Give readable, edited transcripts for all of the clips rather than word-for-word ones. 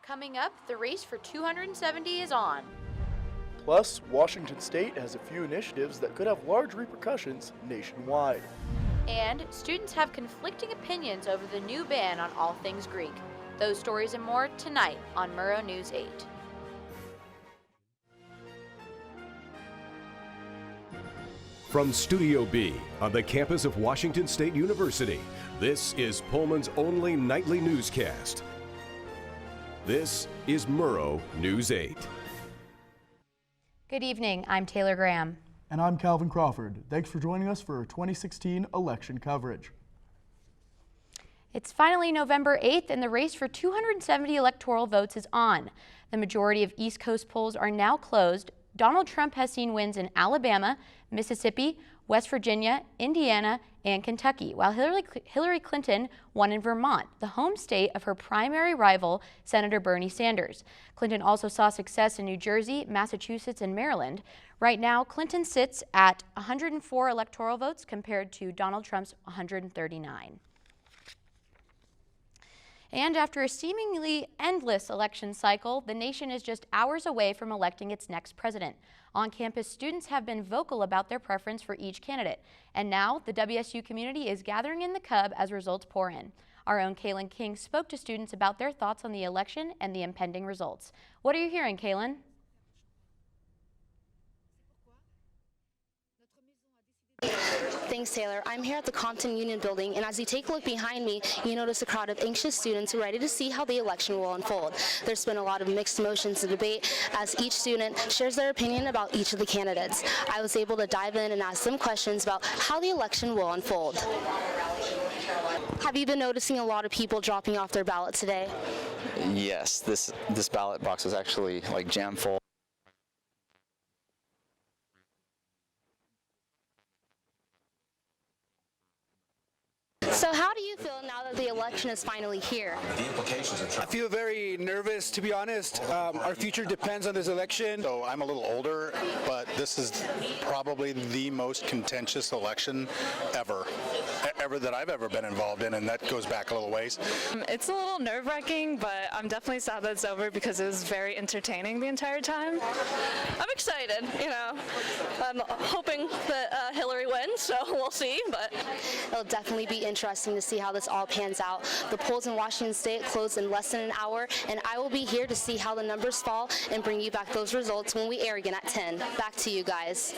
Coming up, the race for 270 is on. Plus, Washington State has a few initiatives that could have large repercussions nationwide. And students have conflicting opinions over the new ban on all things Greek. Those stories and more tonight on Murrow News 8. From Studio B on the campus of Washington State University, this is Pullman's only nightly newscast. This is Murrow News 8. Good evening, I'm Taylor Graham. And I'm Calvin Crawford. Thanks for joining us for our 2016 election coverage. It's finally November 8th and the race for 270 electoral votes is on. The majority of East Coast polls are now closed. Donald Trump has seen wins in Alabama, Mississippi, West Virginia, Indiana, and Kentucky, while Hillary Clinton won in Vermont, the home state of her primary rival, Senator Bernie Sanders. Clinton also saw success in New Jersey, Massachusetts, and Maryland. Right now, Clinton sits at 104 electoral votes compared to Donald Trump's 139. And after a seemingly endless election cycle, the nation is just hours away from electing its next president. On campus, students have been vocal about their preference for each candidate. And now, the WSU community is gathering in the Cub as results pour in. Our own Kaylin King spoke to students about their thoughts on the election and the impending results. What are you hearing, Kaylin? Thanks, Taylor. I'm here at the Compton Union Building, and as you take a look behind me, you notice a crowd of anxious students ready to see how the election will unfold. There's been a lot of mixed emotions and debate as each student shares their opinion about each of the candidates. I was able to dive in and ask them questions about how the election will unfold. Have you been noticing a lot of people dropping off their ballot today? Yes, this ballot box is actually like jam full. So how do you feel now that the election is finally here? I feel very nervous, to be honest. Our future depends on this election. So I'm a little older, but this is probably the most contentious election ever that I've ever been involved in, and that goes back a little ways. It's a little nerve-wracking, but I'm definitely sad that it's over because it was very entertaining the entire time. I'm excited, I'm hoping that Hillary wins, so we'll see, but it'll definitely be interesting to see how this all pans out. The polls in Washington State close in less than an hour, and I will be here to see how the numbers fall and bring you back those results when we air again at 10. Back to you guys.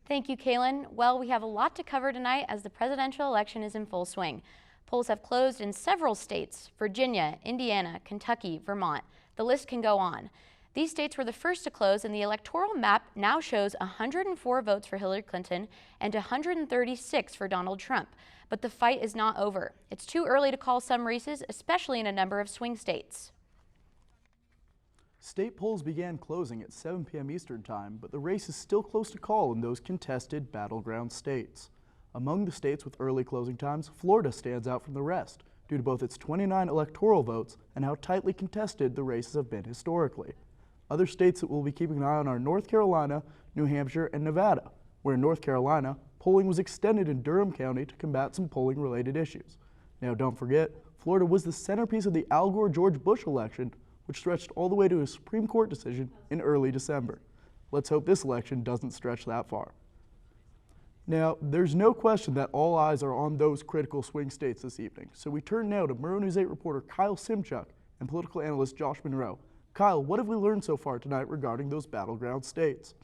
Thank you, Kaylin. Well, we have a lot to cover tonight as the presidential election is in full swing. Polls have closed in several states: Virginia, Indiana, Kentucky, Vermont. The list can go on. These states were the first to close, and the electoral map now shows 104 votes for Hillary Clinton and 136 for Donald Trump. But the fight is not over. It's too early to call some races, especially in a number of swing states. State polls began closing at 7 p.m. Eastern Time, but the race is still close to call in those contested battleground states. Among the states with early closing times, Florida stands out from the rest due to both its 29 electoral votes and how tightly contested the races have been historically. Other states that we'll be keeping an eye on are North Carolina, New Hampshire, and Nevada, where in North Carolina, polling was extended in Durham County to combat some polling-related issues. Now, don't forget, Florida was the centerpiece of the Al Gore-George Bush election, which stretched all the way to a Supreme Court decision in early December. Let's hope this election doesn't stretch that far. Now, there's no question that all eyes are on those critical swing states this evening, so we turn now to Murrow News 8 reporter Kyle Simchuk and political analyst Josh Monroe. Kyle, what have we learned so far tonight regarding those battleground states?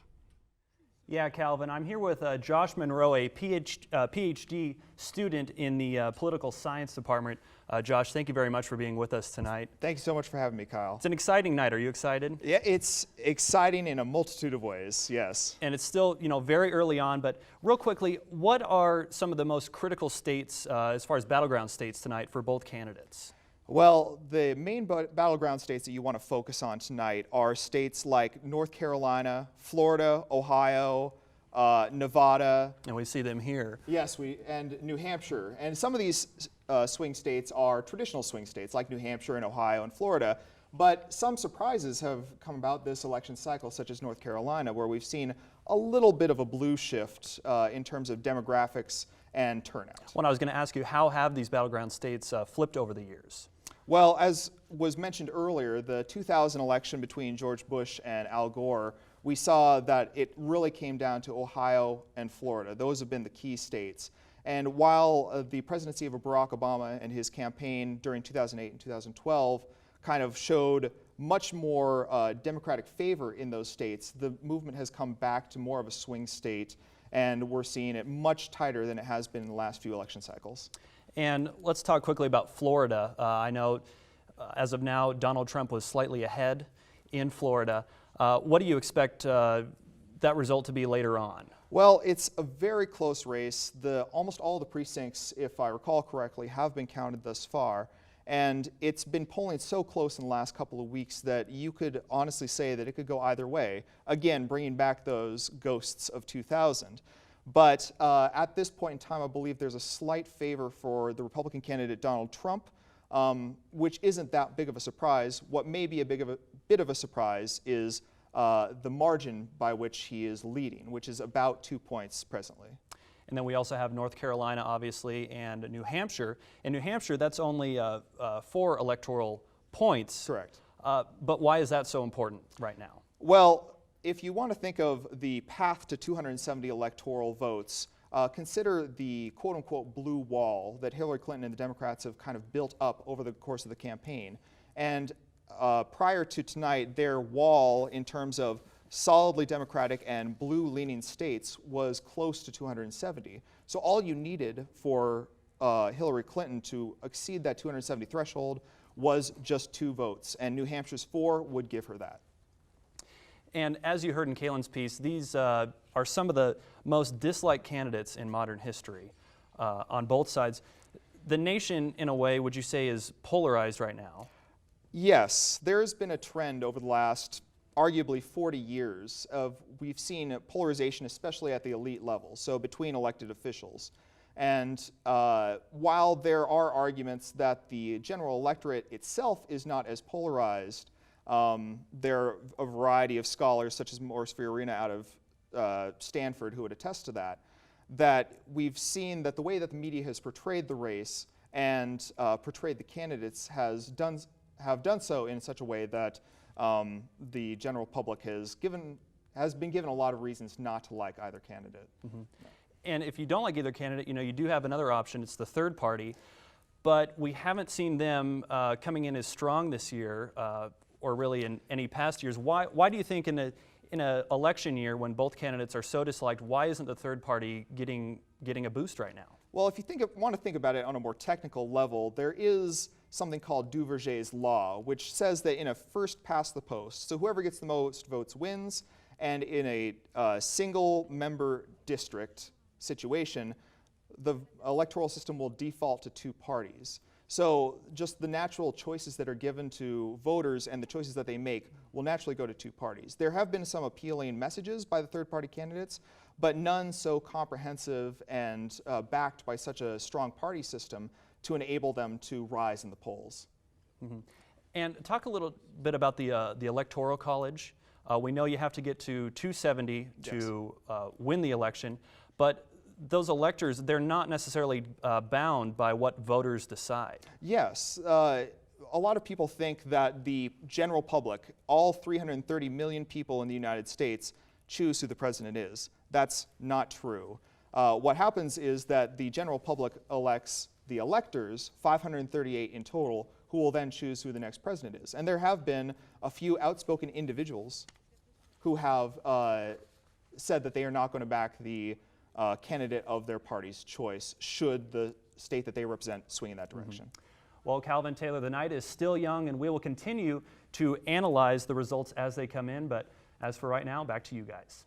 Yeah, Calvin, I'm here with Josh Monroe, a PhD student in the political science department. Josh, thank you very much for being with us tonight. Thank you so much for having me, Kyle. It's an exciting night. Are you excited? Yeah, it's exciting in a multitude of ways, yes. And it's still, very early on, but real quickly, what are some of the most critical states as far as battleground states tonight for both candidates? Well, the main battleground states that you want to focus on tonight are states like North Carolina, Florida, Ohio, Nevada. And we see them here. Yes, and New Hampshire. And some of these swing states are traditional swing states like New Hampshire and Ohio and Florida. But some surprises have come about this election cycle, such as North Carolina, where we've seen a little bit of a blue shift in terms of demographics and turnout. Well, I was going to ask you, how have these battleground states flipped over the years? Well, as was mentioned earlier, the 2000 election between George Bush and Al Gore, we saw that it really came down to Ohio and Florida. Those have been the key states. And while the presidency of Barack Obama and his campaign during 2008 and 2012 kind of showed much more Democratic favor in those states, the movement has come back to more of a swing state, and we're seeing it much tighter than it has been in the last few election cycles. And let's talk quickly about Florida. I know as of now, Donald Trump was slightly ahead in Florida. What do you expect that result to be later on? Well, it's a very close race. Almost all the precincts, if I recall correctly, have been counted thus far. And it's been polling so close in the last couple of weeks that you could honestly say that it could go either way. Again, bringing back those ghosts of 2000. But at this point in time, I believe there's a slight favor for the Republican candidate Donald Trump, which isn't that big of a surprise. What may be a bit of a surprise is the margin by which he is leading, which is about 2 points presently. And then we also have North Carolina, obviously, and New Hampshire. In New Hampshire, that's only 4 electoral points. Correct. But why is that so important right now? Well, if you want to think of the path to 270 electoral votes, consider the quote-unquote blue wall that Hillary Clinton and the Democrats have kind of built up over the course of the campaign. And prior to tonight, their wall in terms of solidly Democratic and blue-leaning states was close to 270. So all you needed for Hillary Clinton to exceed that 270 threshold was just 2 votes, and New Hampshire's 4 would give her that. And as you heard in Kaylin's piece, these are some of the most disliked candidates in modern history on both sides. The nation, in a way, would you say, is polarized right now? Yes, there's been a trend over the last arguably 40 years of we've seen polarization, especially at the elite level, so between elected officials. And while there are arguments that the general electorate itself is not as polarized, there are a variety of scholars, such as Morris Fiorina out of Stanford, who would attest to that, that we've seen that the way that the media has portrayed the race and portrayed the candidates have done so in such a way that the general public has been given a lot of reasons not to like either candidate. Mm-hmm. And if you don't like either candidate, you do have another option. It's the third party, but we haven't seen them coming in as strong this year, or really in any past years. Why do you think in an election year when both candidates are so disliked, why isn't the third party getting a boost right now? Well, if you want to think about it on a more technical level, there is something called Duverger's law, which says that in a first past the post, so whoever gets the most votes wins, and in a single member district situation, the electoral system will default to 2 parties. So just the natural choices that are given to voters and the choices that they make will naturally go to 2 parties. There have been some appealing messages by the third party candidates, but none so comprehensive and backed by such a strong party system to enable them to rise in the polls. Mm-hmm. And talk a little bit about the Electoral College. We know you have to get to 270 to win the election, but those electors, they're not necessarily bound by what voters decide. Yes. A lot of people think that the general public, all 330 million people in the United States, choose who the president is. That's not true. What happens is that the general public elects the electors, 538 in total, who will then choose who the next president is. And there have been a few outspoken individuals who have said that they are not going to back the candidate of their party's choice should the state that they represent swing in that direction. Mm-hmm. Well, Calvin Taylor, the night is still young, and we will continue to analyze the results as they come in. But as for right now, back to you guys.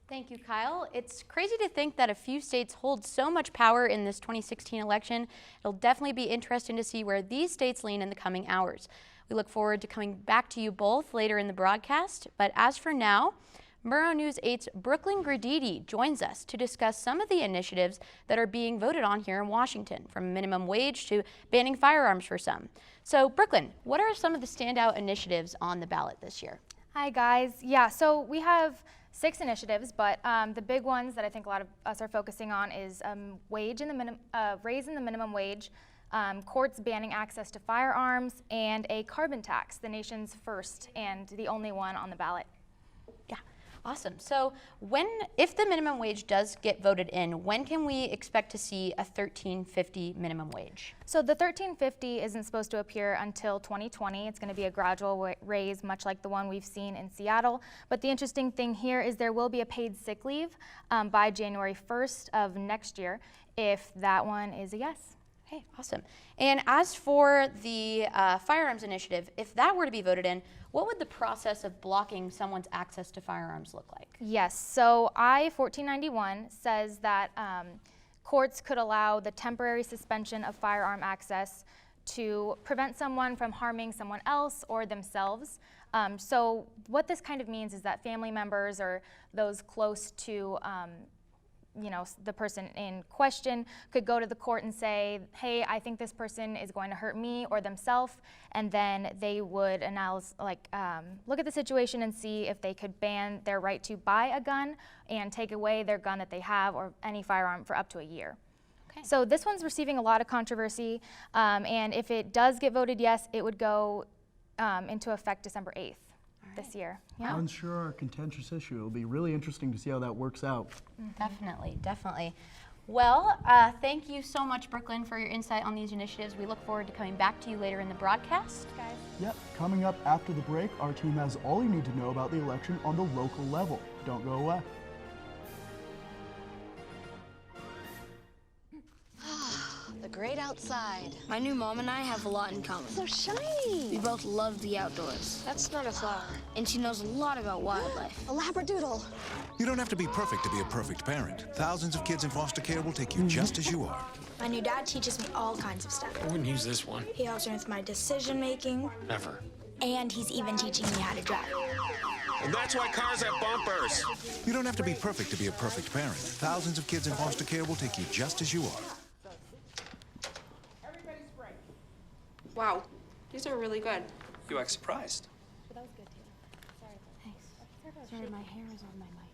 Thank you, Kyle. It's crazy to think that a few states hold so much power in this 2016 election. It'll definitely be interesting to see where these states lean in the coming hours. We look forward to coming back to you both later in the broadcast. But as for now, Murrow News 8's Brooklyn Graditi joins us to discuss some of the initiatives that are being voted on here in Washington, from minimum wage to banning firearms for some. So, Brooklyn, what are some of the standout initiatives on the ballot this year? Hi, guys. Yeah, so we have 6 initiatives, but the big ones that I think a lot of us are focusing on is raise in the minimum wage, courts banning access to firearms, and a carbon tax, the nation's first and the only one on the ballot. Yeah, awesome. So if the minimum wage does get voted in, when can we expect to see a $13.50 minimum wage? So the $13.50 isn't supposed to appear until 2020. It's going to be a gradual raise, much like the one we've seen in Seattle. But the interesting thing here is there will be a paid sick leave by January 1st of next year, if that one is a yes. Okay, awesome. And as for the firearms initiative, if that were to be voted in, what would the process of blocking someone's access to firearms look like? Yes, so I-1491 says that courts could allow the temporary suspension of firearm access to prevent someone from harming someone else or themselves. So what this kind of means is that family members or those close to the person in question could go to the court and say, hey, I think this person is going to hurt me or themselves, and then they would look at the situation and see if they could ban their right to buy a gun and take away their gun that they have or any firearm for up to a year. Okay. So this one's receiving a lot of controversy, and if it does get voted yes, it would go into effect December 8th. This year. Yeah. One's sure a contentious issue. It'll be really interesting to see how that works out. Definitely, definitely. Well, thank you so much, Brooklyn, for your insight on these initiatives. We look forward to coming back to you later in the broadcast. Guys. Yep, coming up after the break, our team has all you need to know about the election on the local level. Don't go away. The great outside. My new mom and I have a lot in common. So shiny. We both love the outdoors. That's not a flower. And she knows a lot about wildlife. A labradoodle. You don't have to be perfect to be a perfect parent. Thousands of kids in foster care will take you just as you are. My new dad teaches me all kinds of stuff. I wouldn't use this one. He helps me with my decision making. Never. And he's even teaching me how to drive. And that's why cars have bumpers. You don't have to be perfect to be a perfect parent. Thousands of kids in foster care will take you just as you are. Wow, these are really good. You act surprised. That was good, Taylor. Sorry. Thanks. Sorry, my hair is on my mic.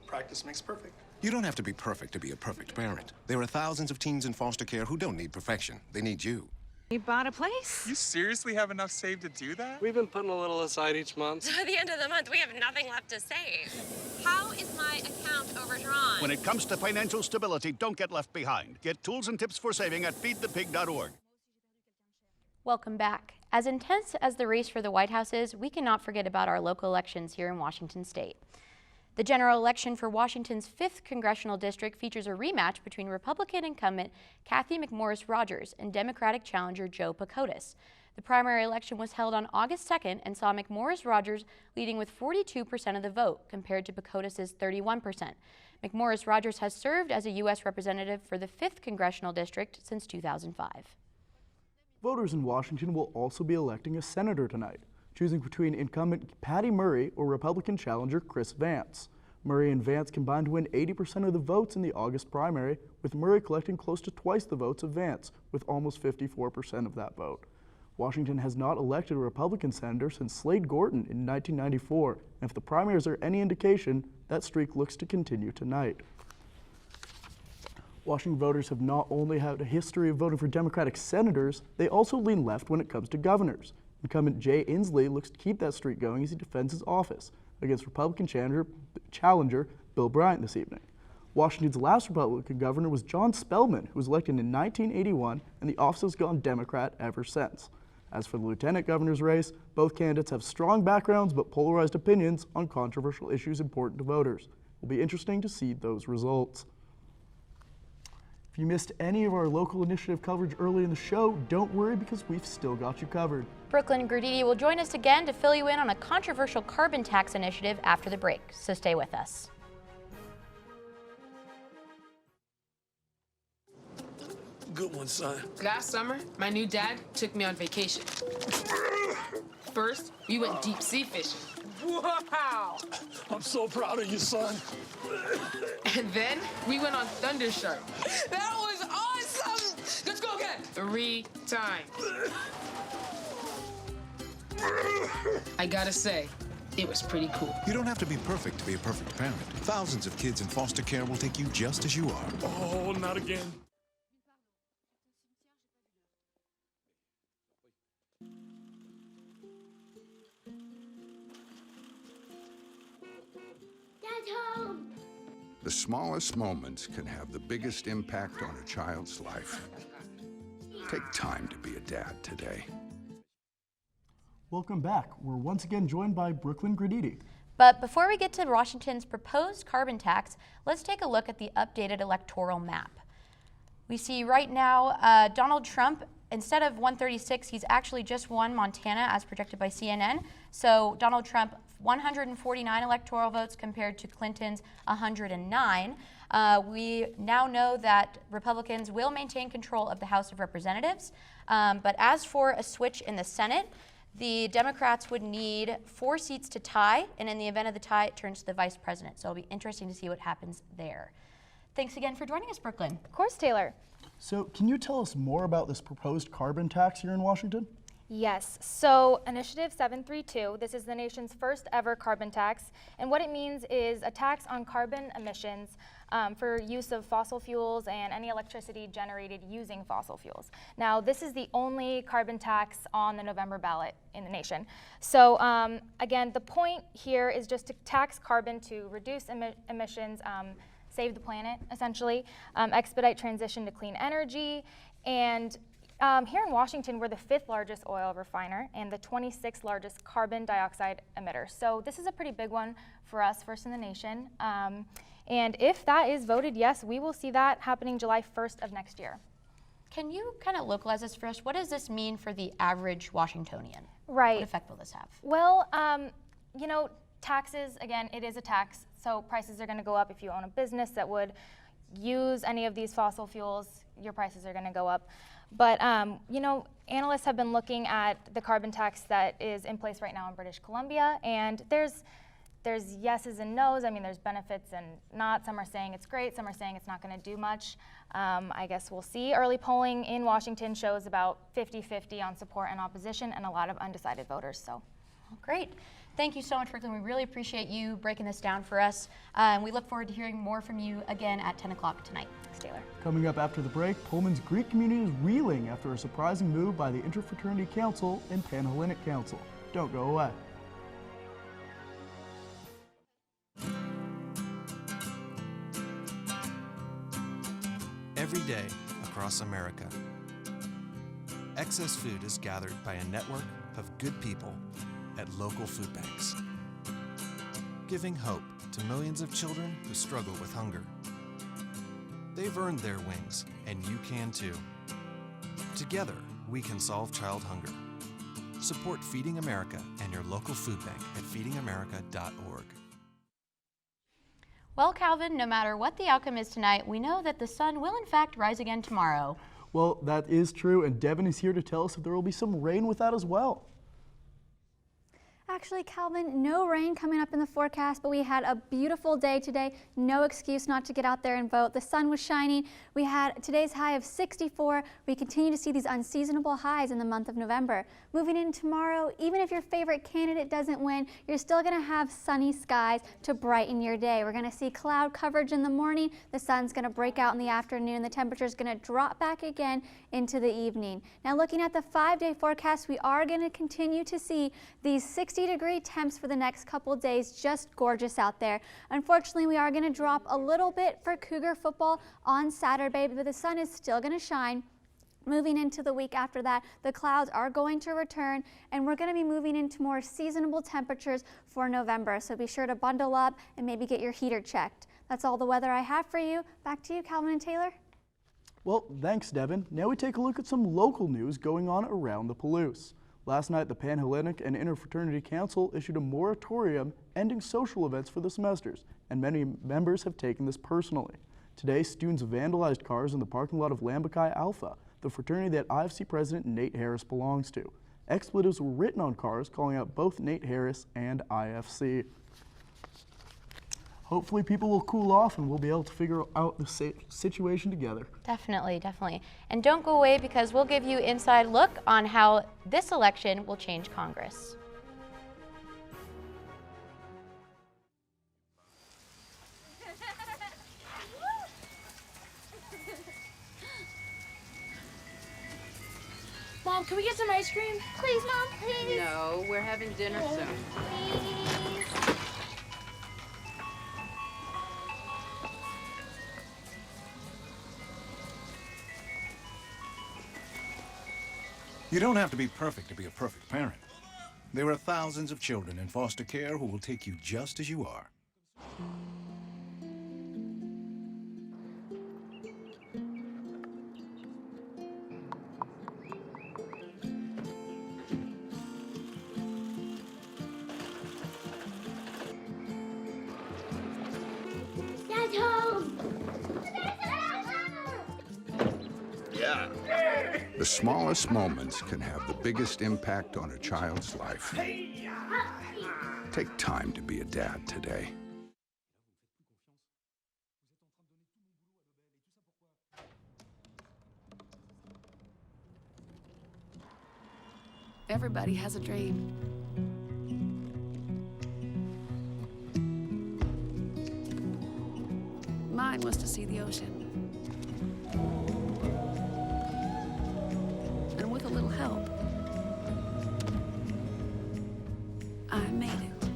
Practice makes perfect. You don't have to be perfect to be a perfect parent. There are thousands of teens in foster care who don't need perfection. They need you. You bought a place? You seriously have enough saved to do that? We've been putting a little aside each month. So at the end of the month, we have nothing left to save. How is my account overdrawn? When it comes to financial stability, don't get left behind. Get tools and tips for saving at feedthepig.org. Welcome back. As intense as the race for the White House is, we cannot forget about our local elections here in Washington State. The general election for Washington's 5th congressional district features a rematch between Republican incumbent Cathy McMorris Rodgers and Democratic challenger Joe Pacotis. The primary election was held on August 2nd and saw McMorris Rodgers leading with 42% of the vote compared to Pacotis' 31%. McMorris Rodgers has served as a U.S. representative for the 5th congressional district since 2005. Voters in Washington will also be electing a senator tonight, choosing between incumbent Patty Murray or Republican challenger Chris Vance. Murray and Vance combined to win 80% of the votes in the August primary, with Murray collecting close to twice the votes of Vance, with almost 54% of that vote. Washington has not elected a Republican senator since Slade Gorton in 1994, and if the primaries are any indication, that streak looks to continue tonight. Washington voters have not only had a history of voting for Democratic senators, they also lean left when it comes to governors. Incumbent Jay Inslee looks to keep that streak going as he defends his office against Republican challenger Bill Bryant this evening. Washington's last Republican governor was John Spellman, who was elected in 1981, and the office has gone Democrat ever since. As for the lieutenant governor's race, both candidates have strong backgrounds but polarized opinions on controversial issues important to voters. It will be interesting to see those results. If you missed any of our local initiative coverage early in the show, don't worry because we've still got you covered. Brooklyn Graditi will join us again to fill you in on a controversial carbon tax initiative after the break, so stay with us. Good one, son. Last summer, my new dad took me on vacation. First, we went deep sea fishing. Wow! I'm so proud of you, son. And then we went on Thunder Shark. That was awesome! Let's go again. 3 times. I gotta say, it was pretty cool. You don't have to be perfect to be a perfect parent. Thousands of kids in foster care will take you just as you are. Oh, not again. Dad's home. The smallest moments can have the biggest impact on a child's life. Take time to be a dad today. Welcome back. We're once again joined by Brooklyn Graditi. But before we get to Washington's proposed carbon tax, let's take a look at the updated electoral map. We see right now Donald Trump, instead of 136, he's actually just won Montana as projected by CNN. So Donald Trump, 149 electoral votes compared to Clinton's 109. We now know that Republicans will maintain control of the House of Representatives. But as for a switch in the Senate, the Democrats would need 4 seats to tie, and in the event of the tie, it turns to the vice president. So it'll be interesting to see what happens there. Thanks again for joining us, Brooklyn. Of course, Taylor. So can you tell us more about this proposed carbon tax here in Washington? Yes, so Initiative 732, this is the nation's first ever carbon tax, and what it means is a tax on carbon emissions for use of fossil fuels and any electricity generated using fossil fuels. Now, this is the only carbon tax on the November ballot in the nation. So again, the point here is just to tax carbon to reduce emissions, save the planet, essentially, expedite transition to clean energy, and here in Washington, we're the 5th largest oil refiner and the 26th largest carbon dioxide emitter. So this is a pretty big one for us, first in the nation. And if that is voted yes, we will see that happening July 1st of next year. Can you kind of localize this for us? What does this mean for the average Washingtonian? Right. What effect will this have? Well, you know, taxes, again, it is a tax, so prices are going to go up. If you own a business that would use any of these fossil fuels, your prices are going to go up. But, you know, analysts have been looking at the carbon tax that is in place right now in British Columbia, and there's yeses and nos. I mean, there's benefits and not. Some are saying it's great, some are saying it's not going to do much. I guess we'll see. Early polling in Washington shows about 50-50 on support and opposition and a lot of undecided voters. So, great. Thank you so much, Brooklyn. We really appreciate you breaking this down for us. And we look forward to hearing more from you again at 10 o'clock tonight. Thanks, Taylor. Coming up after the break, Pullman's Greek community is reeling after a surprising move by the Interfraternity Council and Panhellenic Council. Don't go away. Every day across America, excess food is gathered by a network of good people at local food banks, giving hope to millions of children who struggle with hunger. They've earned their wings, and you can too. Together, we can solve child hunger. Support Feeding America and your local food bank at feedingamerica.org. Well, Calvin, no matter what the outcome is tonight, we know that the sun will in fact rise again tomorrow. Well, that is true, and Devin is here to tell us that there will be some rain with that as well. Actually, Calvin, no rain coming up in the forecast, but we had a beautiful day today. No excuse not to get out there and vote. The sun was shining. We had today's high of 64. We continue to see these unseasonable highs in the month of November. Moving in tomorrow, even if your favorite candidate doesn't win, you're still going to have sunny skies to brighten your day. We're going to see cloud coverage in the morning. The sun's going to break out in the afternoon. The temperature is going to drop back again into the evening. Now, looking at the 5-day forecast, we are going to continue to see these 60-degree temps for the next couple of days. Just gorgeous out there. Unfortunately, we are going to drop a little bit for Cougar football on Saturday, but the sun is still going to shine. Moving into the week after that, the clouds are going to return, and we're going to be moving into more seasonable temperatures for November. So be sure to bundle up and maybe get your heater checked. That's all the weather I have for you. Back to you, Calvin and Taylor. Well, thanks, Devin. Now we take a look at some local news going on around the Palouse. Last night, the Panhellenic and Interfraternity Council issued a moratorium ending social events for the semesters, and many members have taken this personally. Today, students vandalized cars in the parking lot of Lambekai Alpha, the fraternity that IFC President Nate Harris belongs to. Expletives were written on cars, calling out both Nate Harris and IFC. Hopefully people will cool off and we'll be able to figure out the situation together. Definitely, definitely. And don't go away because we'll give you inside look on how this election will change Congress. Mom, can we get some ice cream? Please, Mom, please. No, we're having dinner soon. Please. You don't have to be perfect to be a perfect parent. There are thousands of children in foster care who will take you just as you are. Dad's home. Yeah. The smallest moments can have the biggest impact on a child's life. Take time to be a dad today. Everybody has a dream. Mine was to see the ocean. And with a little help, I made it.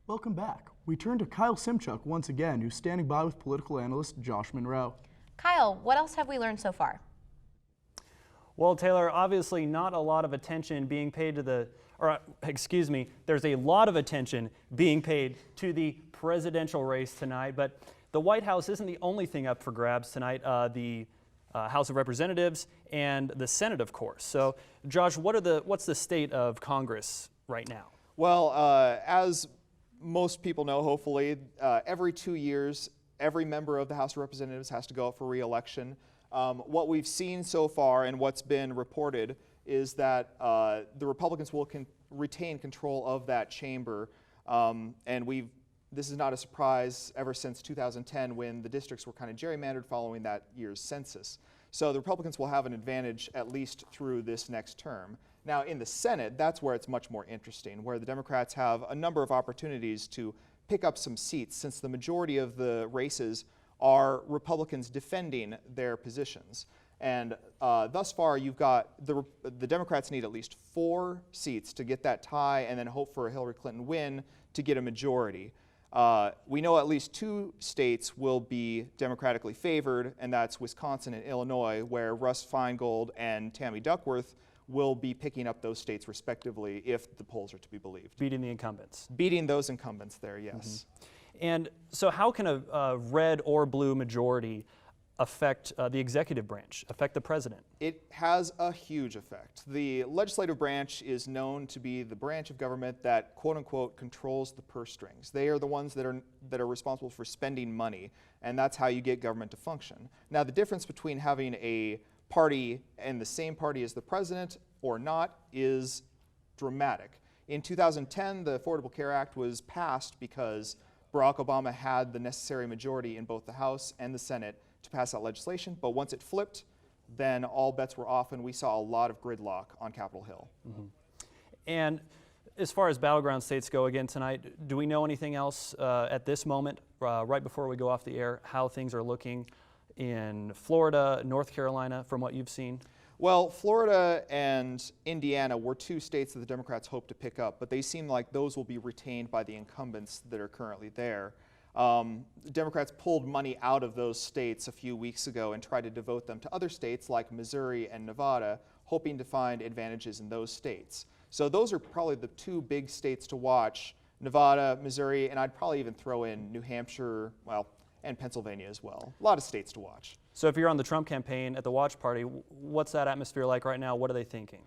Welcome back. We turn to Kyle Simchuk once again, who's standing by with political analyst Josh Murrow. Kyle, what else have we learned so far? Well, Taylor, obviously not a lot of attention being paid to there's a lot of attention being paid to the presidential race tonight, but the White House isn't the only thing up for grabs tonight. The House of Representatives and the Senate, of course. So, Josh, what's the state of Congress right now? Well, as most people know, hopefully, every 2 years, every member of the House of Representatives has to go up for re-election. What we've seen so far and what's been reported is that the Republicans will retain control of that chamber. This is not a surprise ever since 2010 when the districts were kind of gerrymandered following that year's census. So the Republicans will have an advantage at least through this next term. Now in the Senate, that's where it's much more interesting, where the Democrats have a number of opportunities to pick up some seats since the majority of the races are Republicans defending their positions. And thus far, you've got the Democrats need at least 4 seats to get that tie and then hope for a Hillary Clinton win to get a majority. We know at least 2 states will be Democratically favored, and that's Wisconsin and Illinois, where Russ Feingold and Tammy Duckworth will be picking up those states respectively if the polls are to be believed. Beating the incumbents. Beating those incumbents there, yes. Mm-hmm. And so how can a red or blue majority affect the executive branch, affect the president? It has a huge effect. The legislative branch is known to be the branch of government that, quote unquote, controls the purse strings. They are the ones that are responsible for spending money, and that's how you get government to function. Now, the difference between having a party and the same party as the president or not is dramatic. In 2010, the Affordable Care Act was passed because Barack Obama had the necessary majority in both the House and the Senate to pass that legislation, but once it flipped, then all bets were off and we saw a lot of gridlock on Capitol Hill. Mm-hmm. And as far as battleground states go again tonight, do we know anything else at this moment, right before we go off the air, how things are looking in Florida, North Carolina, from what you've seen? Well, Florida and Indiana were 2 states that the Democrats hope to pick up, but they seem like those will be retained by the incumbents that are currently there. The Democrats pulled money out of those states a few weeks ago and tried to devote them to other states like Missouri and Nevada, hoping to find advantages in those states. So those are probably the 2 big states to watch, Nevada, Missouri, and I'd probably even throw in New Hampshire, well, and Pennsylvania as well. A lot of states to watch. So if you're on the Trump campaign at the watch party, what's that atmosphere like right now? What are they thinking?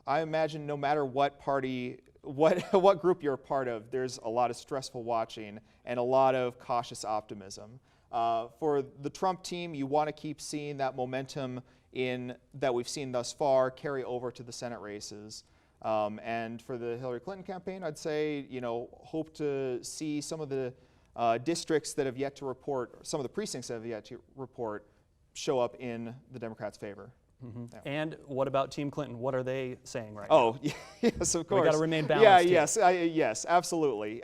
I imagine no matter what party, what group you're a part of, there's a lot of stressful watching and a lot of cautious optimism. For the Trump team, you want to keep seeing that momentum that we've seen thus far carry over to the Senate races. And for the Hillary Clinton campaign, I'd say, hope to see some of the districts that have yet to report, some of the precincts that have yet to report, show up in the Democrats' favor. Yeah. And what about Team Clinton? What are they saying right now? Oh, yes, of course. We got to remain balanced. Yes, absolutely.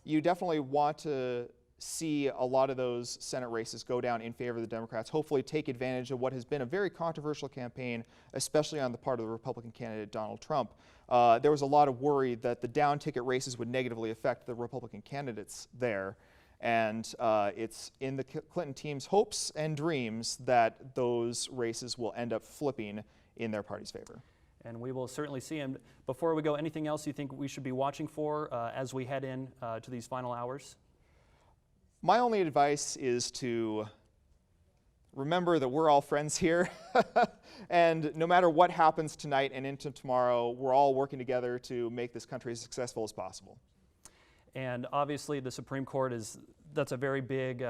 You definitely want to see a lot of those Senate races go down in favor of the Democrats, hopefully take advantage of what has been a very controversial campaign, especially on the part of the Republican candidate Donald Trump. There was a lot of worry that the down ticket races would negatively affect the Republican candidates there. And it's in the Clinton team's hopes and dreams that those races will end up flipping in their party's favor. And we will certainly see. And before we go, anything else you think we should be watching for as we head in to these final hours? My only advice is to remember that we're all friends here. And no matter what happens tonight and into tomorrow, we're all working together to make this country as successful as possible. And obviously the Supreme Court that's a very big,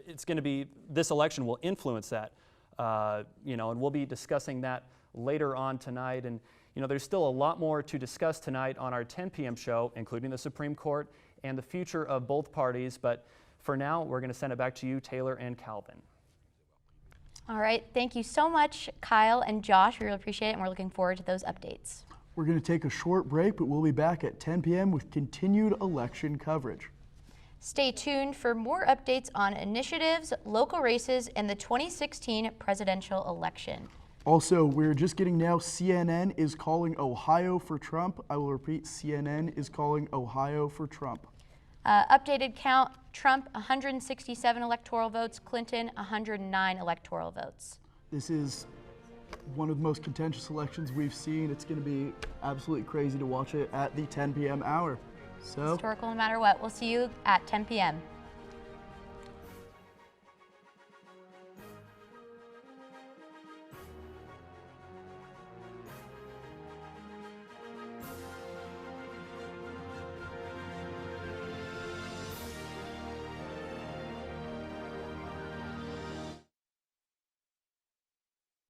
it's going to be, this election will influence that, and we'll be discussing that later on tonight. And, there's still a lot more to discuss tonight on our 10 p.m. show, including the Supreme Court and the future of both parties. But for now, we're going to send it back to you, Taylor and Calvin. All right. Thank you so much, Kyle and Josh. We really appreciate it, and we're looking forward to those updates. We're going to take a short break, but we'll be back at 10 p.m. with continued election coverage. Stay tuned for more updates on initiatives, local races, and the 2016 presidential election. Also, we're just getting now, CNN is calling Ohio for Trump. I will repeat, CNN is calling Ohio for Trump. Updated count, Trump 167 electoral votes, Clinton 109 electoral votes. This is one of the most contentious elections we've seen. It's going to be absolutely crazy to watch it at the 10 p.m. hour. So, historical no matter what. We'll see you at 10 p.m.